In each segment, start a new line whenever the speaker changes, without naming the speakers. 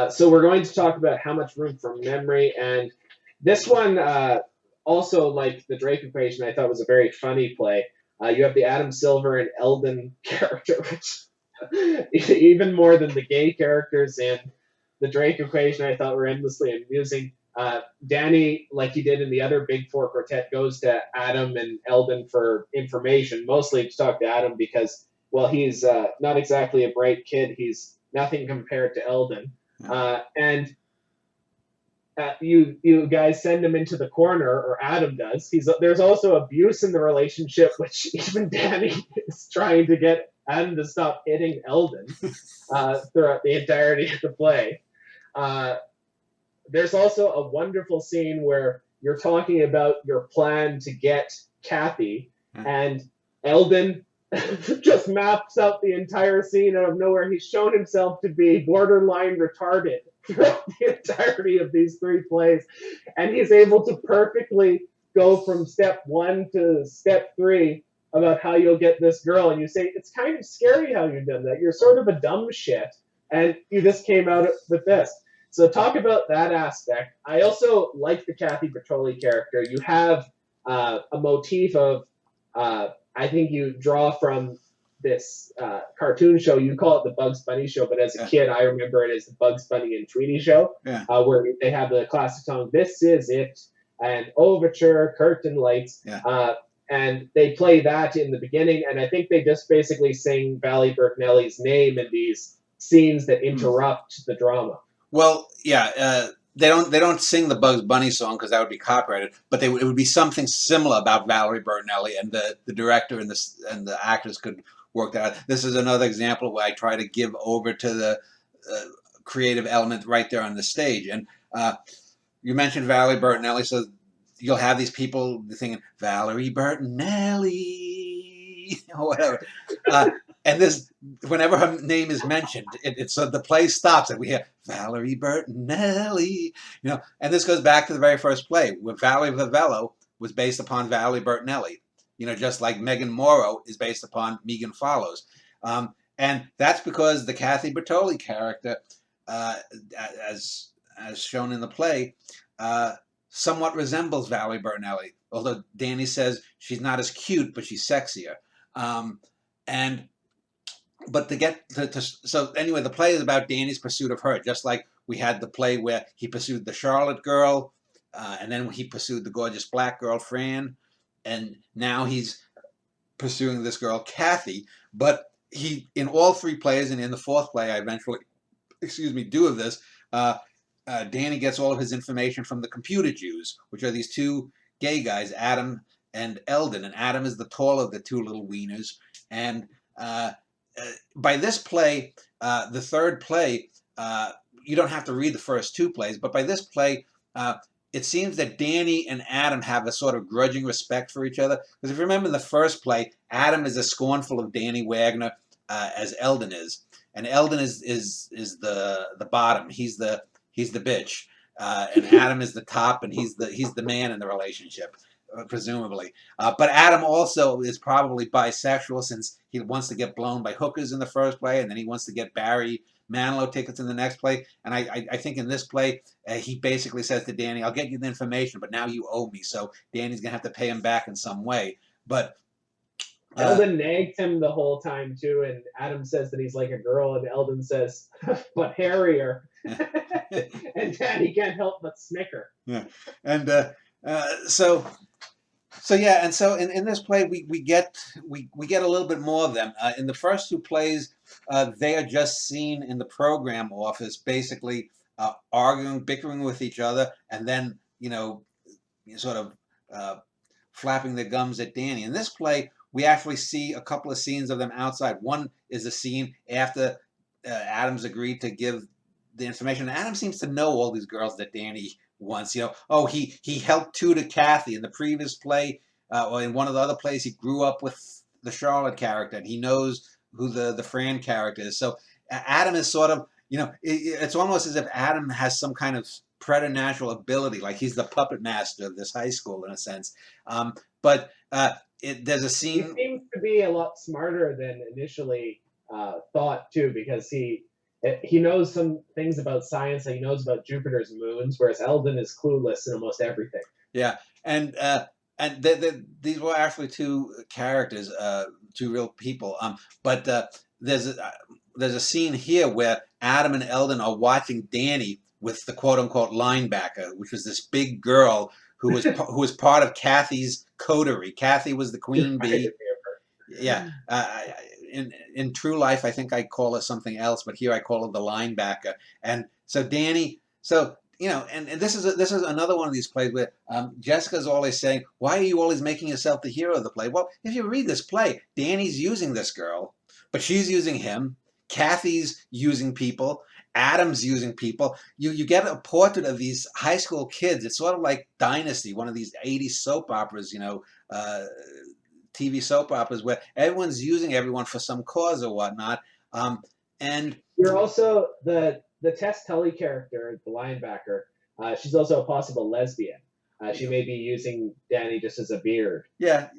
So we're going to talk about How Much Room for Memory, and this one also, like the Drake Equation, I thought was a very funny play. You have the Adam Silver and Eldon character, which even more than the gay characters in the Drake Equation, I thought were endlessly amusing. Danny, like he did in the other Big Four quartet, goes to Adam and Eldon for information, mostly to talk to Adam because, well, he's not exactly a bright kid. He's nothing compared to Eldon. And you guys send him into the corner, or Adam does. There's also abuse in the relationship, which even Danny is trying to get Adam to stop hitting Eldon throughout the entirety of the play. There's also a wonderful scene where you're talking about your plan to get Kathy, and Eldon just maps out the entire scene out of nowhere. He's shown himself to be borderline retarded throughout the entirety of these three plays, and he's able to perfectly go from step one to step three about how you'll get this girl. And you say, it's kind of scary how you've done that. You're sort of a dumb shit, and you just came out with this. So talk about that aspect. I also like the Kathy Bertoli character. You have a motif of, I think you draw from this cartoon show. You call it the Bugs Bunny show, but as a kid, I remember it as the Bugs Bunny and Tweety show, where they have the classic song, This Is It, and Overture, Curtain Lights. And they play that in the beginning, and I think they just basically sing Valerie Bertinelli's name in these scenes that interrupt the drama.
Well, yeah, they don't sing the Bugs Bunny song because that would be copyrighted, but it would be something similar about Valerie Bertinelli, and the director and the actors could work that out. This is another example where I try to give over to the creative element right there on the stage. And you mentioned Valerie Bertinelli, so you'll have these people thinking Valerie Bertinelli or whatever. And this, whenever her name is mentioned, it's the play stops and we hear Valerie Bertinelli, and this goes back to the very first play where Valerie Vavello was based upon Valerie Bertinelli, just like Megan Morrow is based upon Megan Follows. And that's because the Kathy Bertoli character, as shown in the play, somewhat resembles Valerie Bertinelli, although Danny says she's not as cute, but she's sexier. But to get so anyway, the play is about Danny's pursuit of her, just like we had the play where he pursued the Charlotte girl, and then he pursued the gorgeous black girl, Fran, and now he's pursuing this girl, Kathy. But he, in all three plays, and in the fourth play I eventually, do of this, Danny gets all of his information from the computer Jews, which are these two gay guys, Adam and Eldon. And Adam is the taller of the two little wieners. And by this play, the third play, you don't have to read the first two plays, but by this play, it seems that Danny and Adam have a sort of grudging respect for each other. Because if you remember in the first play, Adam is as scornful of Danny Wagner as Eldon is, and Eldon is the bottom. He's the bitch, and Adam is the top, and he's the man in the relationship, presumably. But Adam also is probably bisexual, since he wants to get blown by hookers in the first play, and then he wants to get Barry Manilow tickets in the next play. And I think in this play, he basically says to Danny, I'll get you the information, but now you owe me. So Danny's going to have to pay him back in some way. But
Eldon nags him the whole time, too, and Adam says that he's like a girl, and Eldon says, but hairier. And Danny can't help but snicker.
Yeah. And so yeah, and so in this play we get a little bit more of them. In the first two plays, they are just seen in the program office, basically arguing, bickering with each other, and then sort of flapping their gums at Danny. In this play, we actually see a couple of scenes of them outside. One is a scene after Adam's agreed to give the information. Adam seems to know all these girls that Danny wants. He helped tutor Kathy in the previous play, or in one of the other plays. He grew up with the Charlotte character, and he knows who the Fran character is. So Adam is sort of, it's almost as if Adam has some kind of preternatural ability, like he's the puppet master of this high school in a sense. But there's a scene.
He seems to be a lot smarter than initially thought too, because He knows some things about science, like he knows about Jupiter's moons, whereas Eldon is clueless in almost everything.
Yeah, and these were actually two characters, two real people. But there's a scene here where Adam and Eldon are watching Danny with the quote unquote linebacker, which was this big girl who was part of Kathy's coterie. Kathy was the queen bee. Yeah. In true life, I think I call her something else, but here I call her the linebacker. And so Danny, so and this is another one of these plays where Jessica's always saying, "Why are you always making yourself the hero of the play?" Well, if you read this play, Danny's using this girl, but she's using him. Kathy's using people. Adam's using people. You get a portrait of these high school kids. It's sort of like Dynasty, one of these '80s soap operas, TV soap operas where everyone's using everyone for some cause or whatnot. And
you're also the Tess Tully character, the linebacker. She's also a possible lesbian. She may be using Danny just as a beard.
Yeah,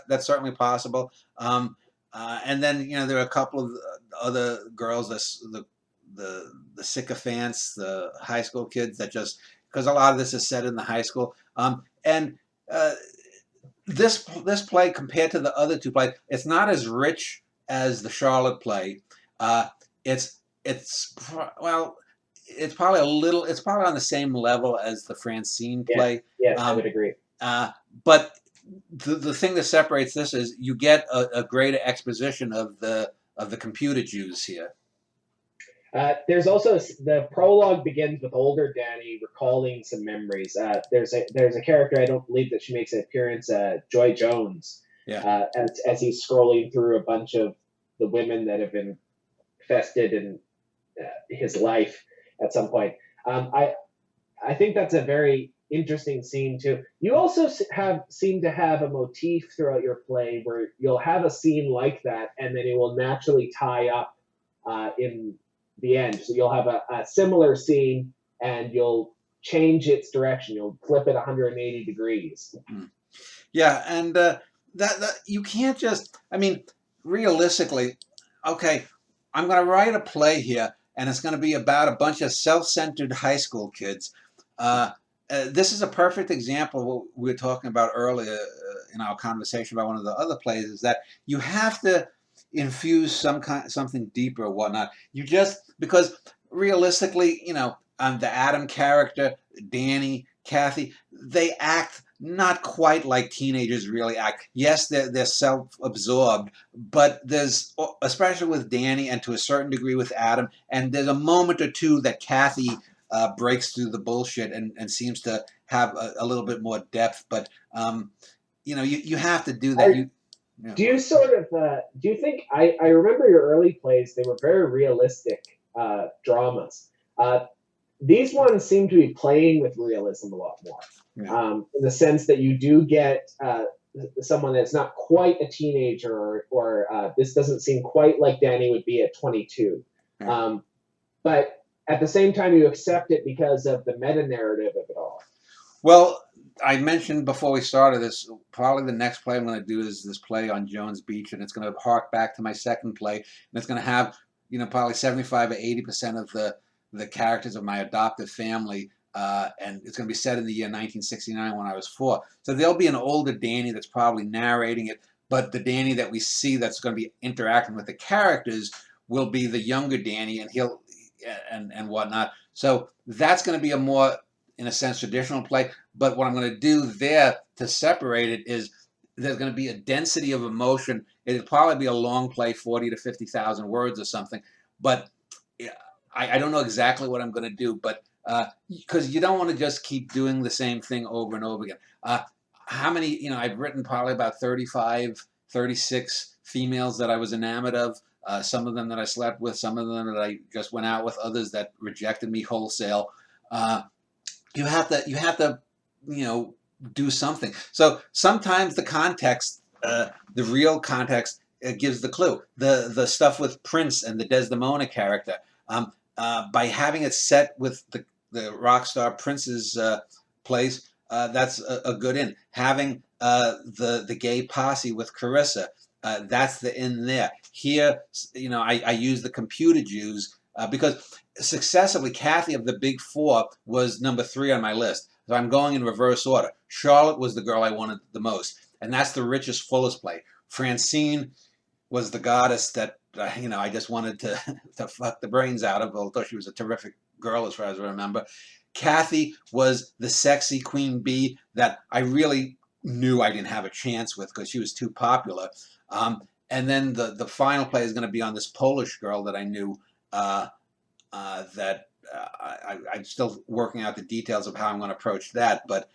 that's certainly possible. And then there are a couple of other girls, the sycophants, the high school kids that just because a lot of this is set in the high school. And this play compared to the other two plays, it's not as rich as the Charlotte play. It's probably it's probably on the same level as the Francine play.
Yes, I would agree.
But the thing that separates this is you get a greater exposition of the computer Jews here.
There's also the prologue begins with older Danny recalling some memories. There's a character, I don't believe that she makes an appearance, Joy Jones.
Yeah.
As he's scrolling through a bunch of the women that have been infested in his life at some point. I think that's a very interesting scene too. You also seem to have a motif throughout your play where you'll have a scene like that, and then it will naturally tie up in the end. So you'll have a similar scene, and you'll change its direction. You'll flip it 180 degrees.
Yeah, and that you can't just. I mean, realistically, okay, I'm going to write a play here, and it's going to be about a bunch of self-centered high school kids. This is a perfect example of what we were talking about earlier in our conversation about one of the other plays, is that you have to infuse something deeper or whatnot. Because realistically, the Adam character, Danny, Kathy, they act not quite like teenagers really act. Yes, they're self-absorbed, but there's, especially with Danny and to a certain degree with Adam, and there's a moment or two that Kathy breaks through the bullshit and seems to have a little bit more depth. But you have to do that.
Do you do you think I remember your early plays? They were very realistic dramas. These ones seem to be playing with realism a lot more, in the sense that you do get someone that's not quite a teenager, or this doesn't seem quite like Danny would be at 22. But at the same time, you accept it because of the meta-narrative of it all.
Well, I mentioned before we started this, probably the next play I'm going to do is this play on Jones Beach, and it's going to hark back to my second play, and it's going to have, probably 75 or 80% of the characters of my adoptive family, and it's going to be set in the year 1969 when I was 4. So there'll be an older Danny that's probably narrating it, but the Danny that we see that's going to be interacting with the characters will be the younger Danny, and he'll and whatnot. So that's going to be a more, in a sense, traditional play. But what I'm going to do there to separate it is there's going to be a density of emotion. It'll probably be a long play, 40 to 50,000 words or something. But I don't know exactly what I'm going to do. But because you don't want to just keep doing the same thing over and over again. How many, I've written probably about 35, 36 females that I was enamored of. Some of them that I slept with, some of them that I just went out with, others that rejected me wholesale. You have to, do something. So sometimes the context, the real context, gives the clue. The stuff with Prince and the Desdemona character, by having it set with the rock star Prince's place, that's a good in. Having the gay posse with Carissa, that's the in there. Here, I use the computer Jews because successively, Kathy of the big four was number 3 on my list. So I'm going in reverse order. Charlotte was the girl I wanted the most, and that's the richest, fullest play. Francine was the goddess that I just wanted to to fuck the brains out of, although she was a terrific girl as far as I remember. Kathy was the sexy queen bee that I really knew I didn't have a chance with because she was too popular. And then the final play is going to be on this Polish girl that I knew that I'm still working out the details of how I'm going to approach that. But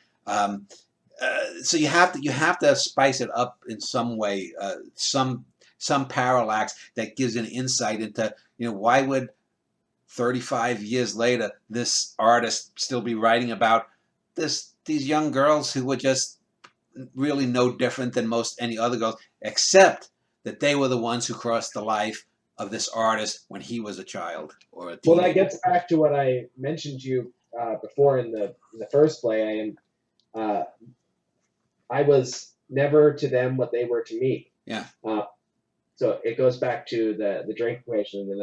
so you have to spice it up in some way, some parallax that gives an insight into why would 35 years later this artist still be writing about these young girls who were just really no different than most any other girls, except that they were the ones who crossed the life of this artist when he was a child or a teenager.
Well, that gets back to what I mentioned to you before in the first play. I was never to them what they were to me.
Yeah.
So it goes back to the drink equation, and